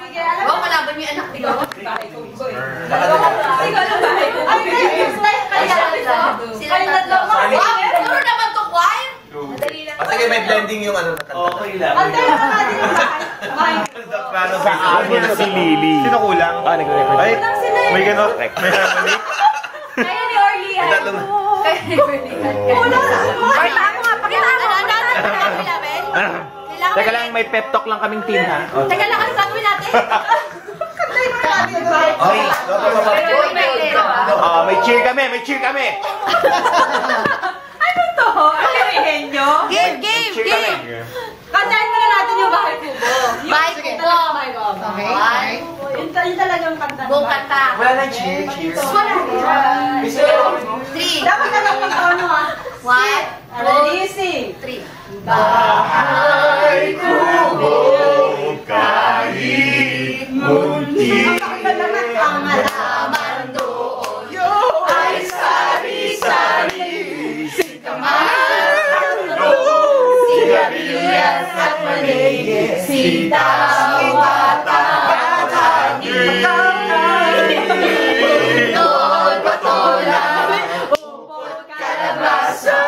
Sige, alam mo. Malaban mo yung anak nila. Bahay ko. Ikaw lang bahay ko. Ay, sila tatlo. Puro naman to, Juan. Sige, may blending yung ano na kanta. Okay lang. Antay na natin yung bahay. Sa amin si Lily. Sino kulang? Nag-record. Ay, may gano'n. May harmonic. Kaya ni Orly. Kaya ni Orly. Pakita mo nga. Pakita mo. Teka lang, may pep talk lang kaming team ha. Teka lang, ano gagawin natin? Kantay mo natin yung bahay. May cheer kami, may cheer kami. Ano to? Ano yung henyo? Game! Kantahin mo na natin yung bahay kubo. Bahay kubo. Okay. Yung talagang kanta. Buong kanta. Wala na cheer, cheer. Wala. 3. Dapat na lang ano ha. 1, Ready, sing. 3. Bahay kubo, kahit munti. Ang Halaman doon Ay sari-sari, si sigarilyas at maligid, si tawat-tawagin. Noon patola, upot kalabasa,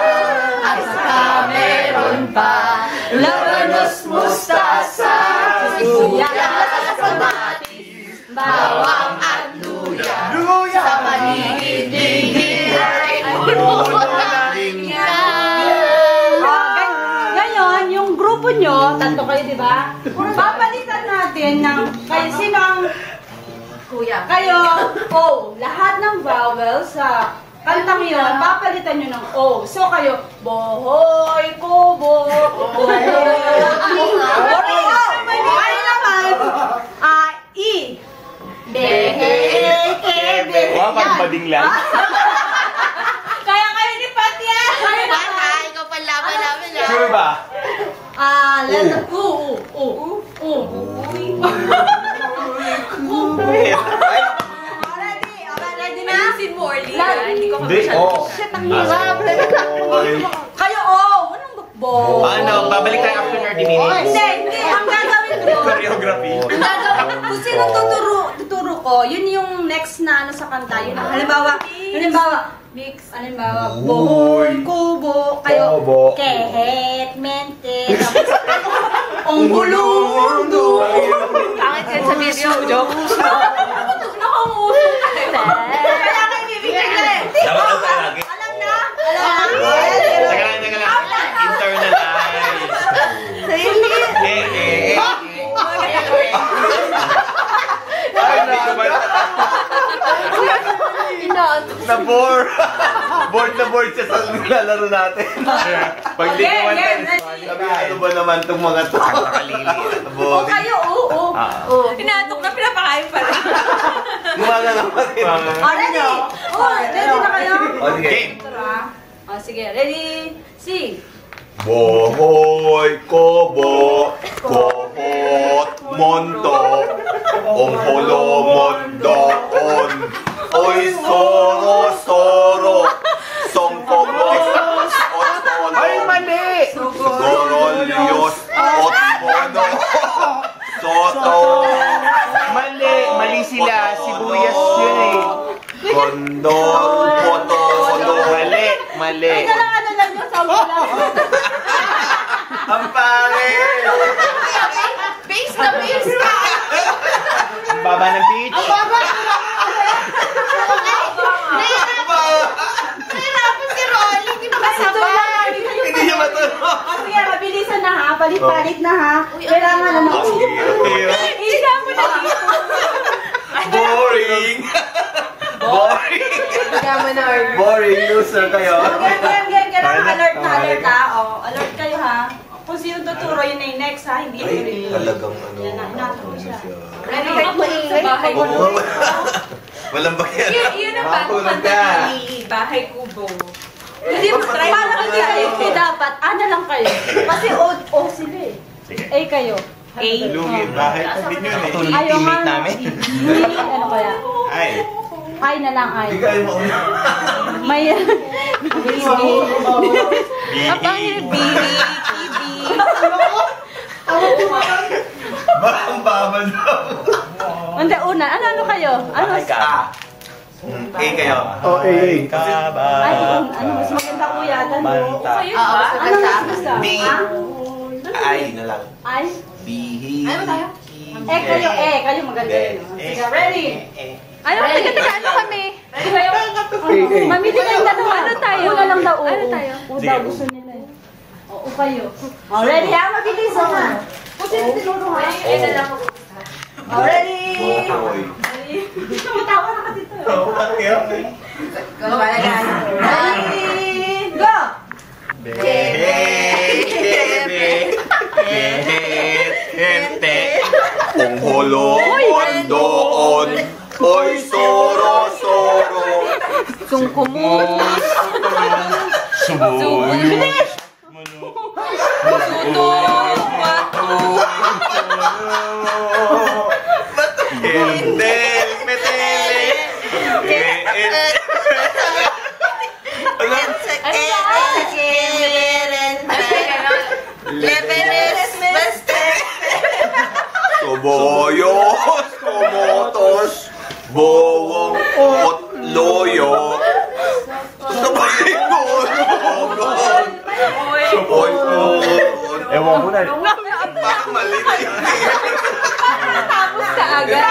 at saka meron pa labanos mustasa, sibuyas, kamatis, bawang at luya. Sa paligid-ligid ay puno ng Ngayon, yung grupo nyo, tatlo kayo, di ba? Papalitan natin ng, kayo, sino ang, kuya. kayo, O. Lahat ng vowels sa kantang yun, papalitan nyo ng O. So kayo, bohoy, kubo, bohoy, ay naman, I. Behe, Wow, parang bading lang. Kaya kayo ni Patya. Bata, ikaw pa laban-laban lang. Sure ba? Ready na? Si Morley. Hindi ko Hindi. Shit, ang hirap. Kayo, anong bakbo? Paano? Babalik tayo after 30 minutes. Hindi. Ang gagawin ko, Choreography. kung sino tuturo ko, yun yung next na ano sa kanta. Yun, halimbawa, mix, halimbawa, bohoy, kubo, kayo, Kubo. kehet, mente, tapos, ang gulong, Pangit yan sa video. Joke. nakangusong ka. Kaya kayo bibigyan ka eh. Dapat lang tayo lagi. Alam na? Teka lang. Internalize. Ay, hindi ko ba? Na-bore. Bored siya sa nilalaro natin. Pag di ko sabi, ano ba naman itong mga to? O kayo, Inaantok na, pinapakain pa rin. Gumana naman. Ready? Ready na kayo? Game. Sige, ready? Sing. Bohoy, kobo, kohot, monto, holo, mondoon, oy, soro, songkogos, otolo, ay, mali! Gorolyos, otmono, soto. Mali sila, sibuyas yun eh. Kondol, potolo. Mali. Ito lang ano lang yung sound lang. Ang pangit! Base na base ka! Ang baba ng pitch. Nahirapan si Rolly, hindi makasabay. Hindi niya matulog. Sige, mabilisan na ha. Palit-palit na ha. Kailangan na ng... Isa mo na dito. Boring. Boring loser kayo. Game. Kailangan alert ha. Alert kayo ha. Kung sino tuturo, yun na yung next ha. Hindi yun rin. Talagang ano. Yan na, inaturo siya. Ready ka po sa bahay ko. Walang bakyan. Yun ang bago kanta ni Bahay Kubo. Hindi mo try. Parang hindi kayo dapat. Ano lang kayo. Kasi O sila eh. Sige. A kayo. A. Lugit. Bakit? Sabi nyo eh. Ayaw nga. Ano kaya? Ay. Ay na lang ay. Hindi kayo mauna. May... Ang pangit, Bibi, Kibi. Ang baba daw. Hindi, una. Ano kayo? Ano? Kayo. Oh, Ay, ano, mas maganda ko yata. No? Kayo Ano ba? mas gusto? B. Ha? Ay na lang. Ay? Bihi. Ano tayo? Kayo maganda yun. no? Sige, ready? Ano? Teka, ano kami? Ready kayo? Mamili kayong dalawa. Ano tayo? Una lang daw. Ano tayo? Daw gusto nila eh. Oo, kayo. Oh, ready ha? Mabilis ha? Kasi tinuro ha? Ito lang ako. Oh, ready? Boy. Tumatawa na kasi ito. Okay. Ready? Go! Kung hulong doon, oy soro-soro. Sungkumot. Subuyos. Hendel, metele. Suboyos, kumotos, bowong, at loyo. Sabay ko, suboy ko. Ewan ko na. Baka mali na yun. Tapos ka agad.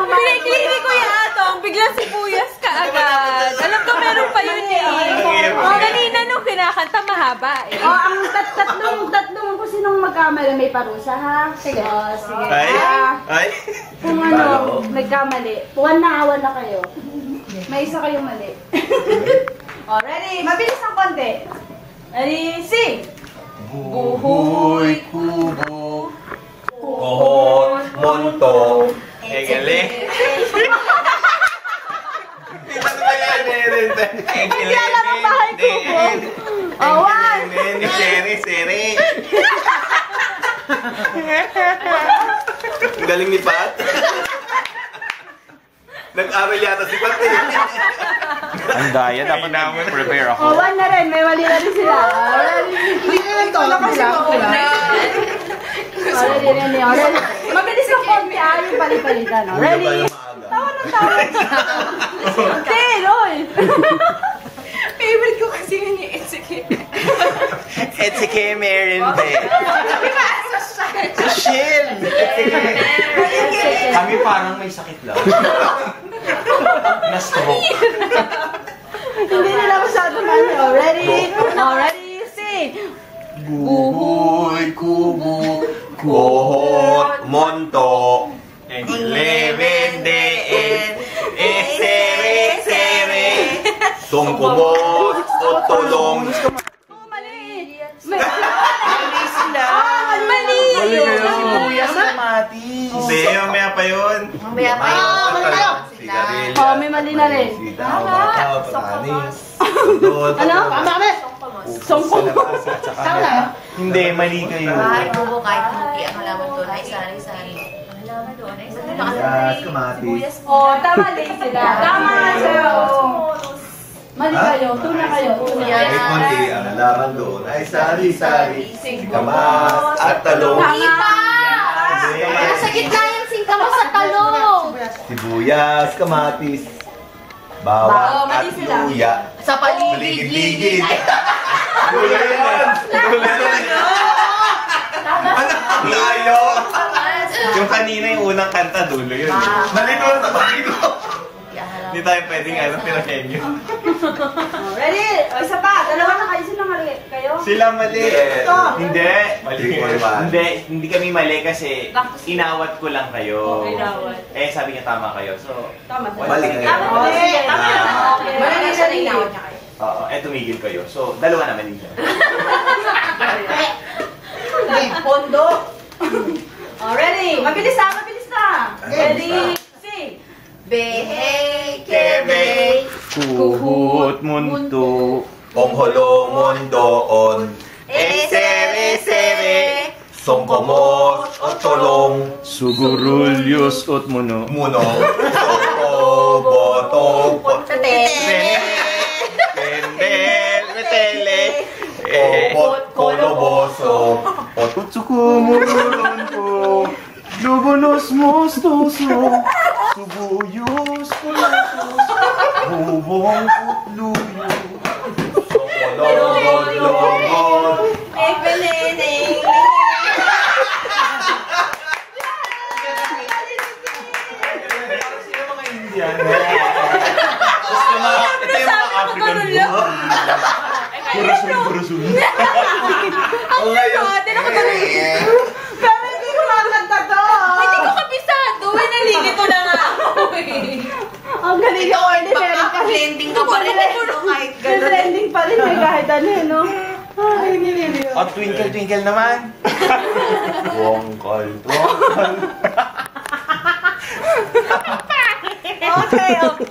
Pinigili ko yung atong, biglang sibuyas ka agad. Alam ko meron pa yun eh. Kanina nung kinakanta mahaba eh. Ang tatlong kung sinong magkamali may parusa ha. Sige. Sige. Ay. Kung ano, nagkamali. One na kayo. May isa kayong mali. Ready? Mabilis ng konti. Ready? Sing! Buhoy, kubo, kohot, monto, egele. Hindi alam ang bahay kubo. One! Seri. Galing ni Pat. Nag-aral yata si Pat. Ang daya, dapat prepare ako. One na rin. May mali na rin sila. Hindi naman to. Ready. Mabilis ng konti yung pali-palitan. Ready? Tawa ng tawa. Okay, Roy. Favorite ko kasi yun yung Etsike. Etsike meron din. Chill! Kami parang may sakit lang. Na-stroke. Hindi nila masyado mali. Ready? Ready? Sing! Buhoy, kubo, kohot, monto, levendeen, sere, tungkumot, otolong. Mali! Mali sila. Mali! Sibuyas, kamatis. Hindi, mamaya pa yun. Mamaya pa yun. Oh, may mali na rin. Ano? Songkomot. Hindi, mali kayo. Bahay kubo kahit hindi ang halaman doon ay sari-sari. Ang halaman doon ay sari-sari. Oh, tama din sila. Tama sila. Mali kayo. Tuna kayo. Kahit konti, ang halaman doon ay sari-sari, singkamas at talong. Iba! Nasa gitna yung singkamas sa talong. Sibuyas, kamatis, bawang at mali sila. luya. Sa paligid-ligid. Dulo yun! Dulo yun! Ang layo! Yung kanina yung unang kanta, dulo yun. Nalito na sa bahay ko. Hindi tayo pwedeng pinakenyo. Ready? O, isa pa. Dalawa na kayo. Sila mali. Kayo? Sila mali. Ito. Hindi. Mali ko naman. Hindi kami mali kasi inawat ko lang kayo. Inawat. Sabi niya tama kayo. So, Tama. Mali kayo. Tama. Mali Mali siya na inawat niya kayo. oo, tumigil kayo. So, dalawa na mali siya. Pondo. Ready? Mabilis na. Ready? Sing. Behey, kebey. Kuhut munto. Pongholomon doon. Sere, songkomot, otolong, Sugurulyos ut muno. munong, botong, Tate. Kendel, metele, Lumuron po. Lubulos mostoso. Subuyos pulasos. Bubong putluyo. Sokologod-logod. Ito yung mga African book. Kurasun. Ang ngayon, pero hindi ko makakanta to. Hindi ko kabisado. Nalilito na nga ako Ang galing yung ordinary kasi. Blending ka pa rin. Kahit gano'n. Trending pa rin kahit ano, no? Ay, nililiw. O, twinkle naman. Twinkle. Okay, okay.